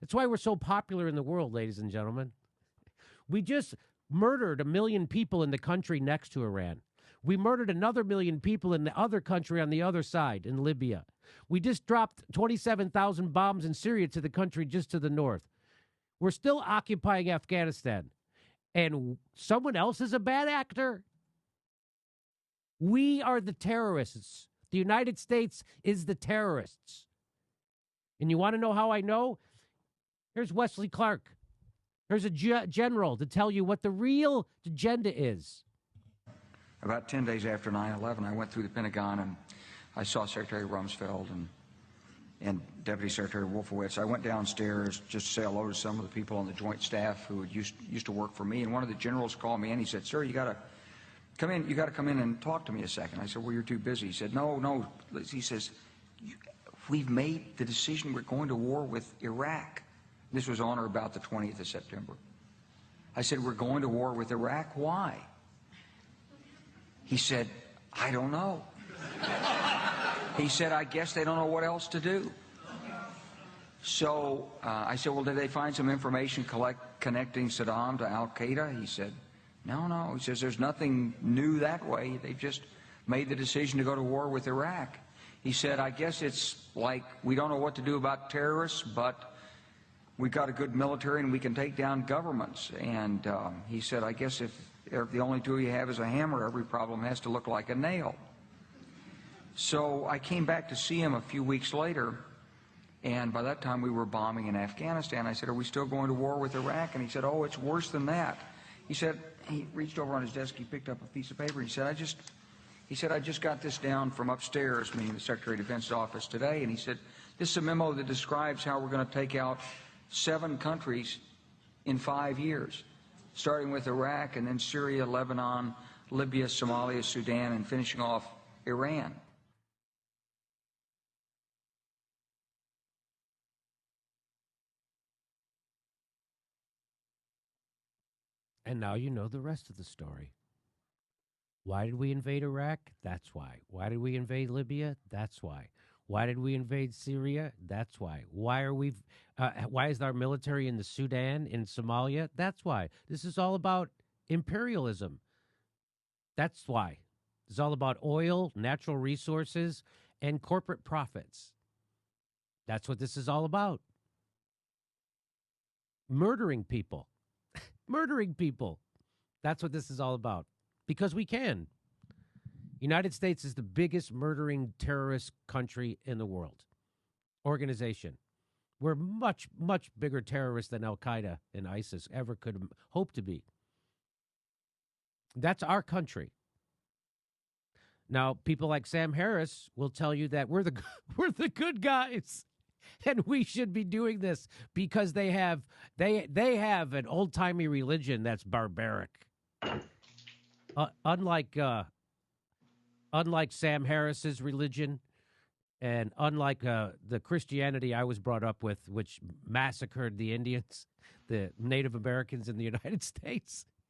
That's why we're so popular in the world, ladies and gentlemen. We just murdered 1 million people in the country next to Iran. We murdered another 1 million people in the other country on the other side, in Libya. We just dropped 27,000 bombs in Syria to the country just to the north. We're still occupying Afghanistan. And someone else is a bad actor? We are the terrorists. The United States is the terrorists. And you want to know how I know? Here's Wesley Clark. Here's a general to tell you what the real agenda is. About 10 days after 9/11, I went through the Pentagon and I saw Secretary Rumsfeld and Deputy Secretary Wolfowitz. I went downstairs just to say hello to some of the people on the Joint Staff who used to work for me. And one of the generals called me and he said, "Sir, you got to come in. You got to come in and talk to me a second." I said, "Well, you're too busy." He said, "No." He says, "We've made the decision. We're going to war with Iraq." This was on or about the 20th of September. I said, "We're going to war with Iraq. Why?" He said, "I don't know." He said, "I guess they don't know what else to do." So I said, "Well, did they find some information connecting Saddam to Al-Qaeda?" He said, No. He says, "There's nothing new that way. They've just made the decision to go to war with Iraq." He said, "I guess it's like we don't know what to do about terrorists, but we've got a good military and we can take down governments." And he said, "I guess if the only tool you have is a hammer, every problem has to look like a nail." So I came back to see him a few weeks later, and by that time we were bombing in Afghanistan. I said, "Are we still going to war with Iraq?" And he said, "Oh, it's worse than that." He said, he reached over on his desk, he picked up a piece of paper, he said, I just got this down from upstairs," meaning the Secretary of Defense's office today, and he said, "This is a memo that describes how we're going to take out 7 countries in 5 years, starting with Iraq and then Syria, Lebanon, Libya, Somalia, Sudan, and finishing off Iran." And now you know the rest of the story. Why did we invade Iraq? That's why. Why did we invade Libya? That's why. Why did we invade Syria? That's why. Why is our military in the Sudan, in Somalia? That's why. This is all about imperialism. That's why. It's all about oil, natural resources, and corporate profits. That's what this is all about. Murdering people. Murdering people. That's what this is all about. Because we can. United States is the biggest murdering terrorist country in the world. Organization. We're much, much bigger terrorists than Al-Qaeda and ISIS ever could hope to be. That's our country. Now, people like Sam Harris will tell you that we're the good guys. And we should be doing this because they have an old-timey religion that's barbaric. Unlike Sam Harris's religion, and unlike the Christianity I was brought up with, which massacred the Indians, the Native Americans in the United States,